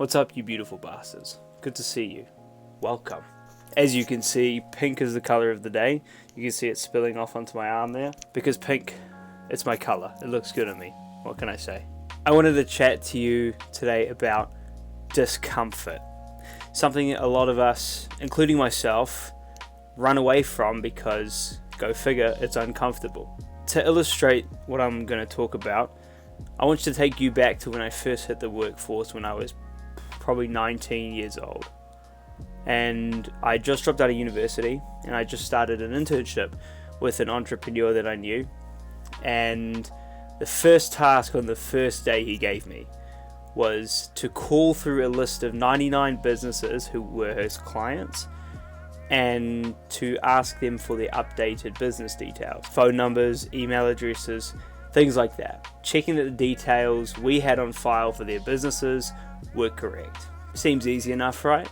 What's up, you beautiful bastards? Good to see you. Welcome. As you can see, pink is the colour of the day. You can see it spilling off onto my arm there. Because pink, it's my colour. It looks good on me. What can I say? I wanted to chat to you today about discomfort. Something a lot of us, including myself, run away from because, go figure, it's uncomfortable. To illustrate what I'm going to talk about, I want to take you back to when I first hit the workforce when I was probably 19 years old. And I just dropped out of university and I just started an internship with an entrepreneur that I knew. And the first task on the first day he gave me was to call through a list of 99 businesses who were his clients and to ask them for their updated business details, phone numbers, email addresses, things like that, checking that the details we had on file for their businesses were correct. Seems easy enough, right?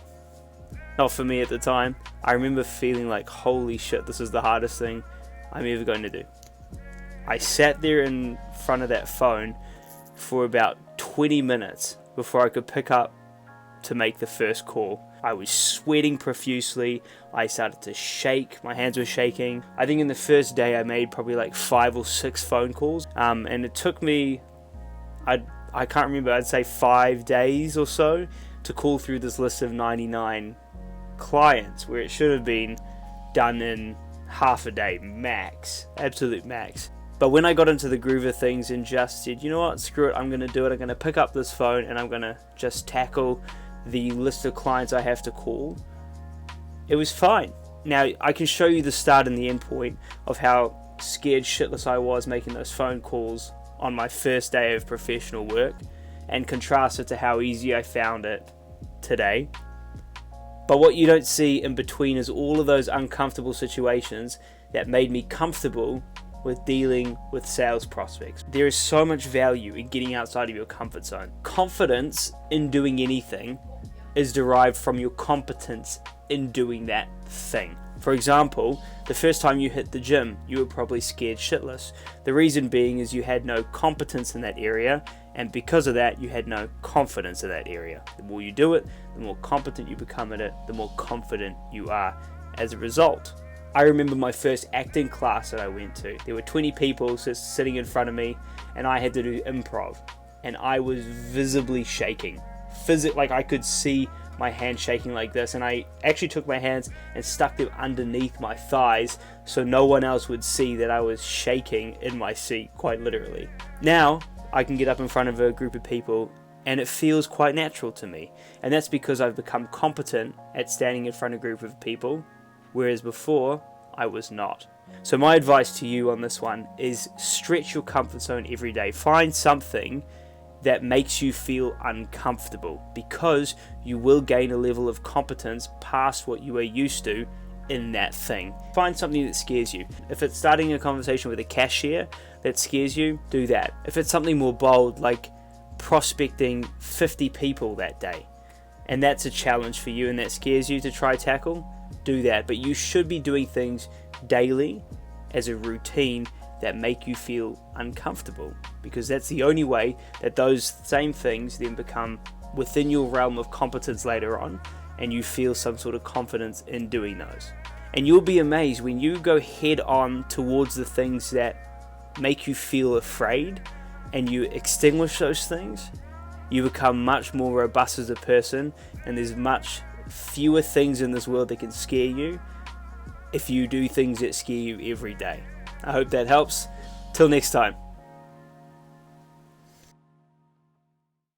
Not for me at the time. I remember feeling like, holy shit, this is the hardest thing I'm ever going to do. I sat there in front of that phone for about 20 minutes before I could pick up to make the first call. I was sweating profusely. I started to shake. My hands were shaking. I think in the first day I made probably like 5 or 6 phone calls. And it took me, I can't remember, I'd say 5 days or so to call through this list of 99 clients, where it should have been done in half a day max, absolute max. But when I got into the groove of things and just said, you know what, screw it, I'm going to do it. I'm going to pick up this phone and I'm going to just tackle the list of clients I have to call, it was fine. Now, I can show you the start and the end point of how scared shitless I was making those phone calls on my first day of professional work and contrast it to how easy I found it today. But what you don't see in between is all of those uncomfortable situations that made me comfortable with dealing with sales prospects. There is so much value in getting outside of your comfort zone. Confidence in doing anything is derived from your competence in doing that thing. For example, the first time you hit the gym, you were probably scared shitless. The reason being is you had no competence in that area, and because of that, you had no confidence in that area. The more you do it, the more competent you become at it, the more confident you are as a result. I remember my first acting class that I went to. There were 20 people just sitting in front of me, and I had to do improv. And I was visibly shaking. Like I could see my hand shaking like this, and I actually took my hands and stuck them underneath my thighs so no one else would see that I was shaking in my seat, quite literally. Now, I can get up in front of a group of people and it feels quite natural to me. And that's because I've become competent at standing in front of a group of people, whereas before, I was not. So my advice to you on this one is stretch your comfort zone every day. Find something that makes you feel uncomfortable, because you will gain a level of competence past what you are used to in that thing. Find something that scares you. If it's starting a conversation with a cashier that scares you, do that. If it's something more bold, like prospecting 50 people that day, and that's a challenge for you and that scares you to try tackle, do that. But you should be doing things daily as a routine that make you feel uncomfortable, because that's the only way that those same things then become within your realm of competence later on, and you feel some sort of confidence in doing those. And you'll be amazed when you go head on towards the things that make you feel afraid and you extinguish those things, you become much more robust as a person, and there's much fewer things in this world that can scare you if you do things that scare you every day. I hope that helps. Till next time.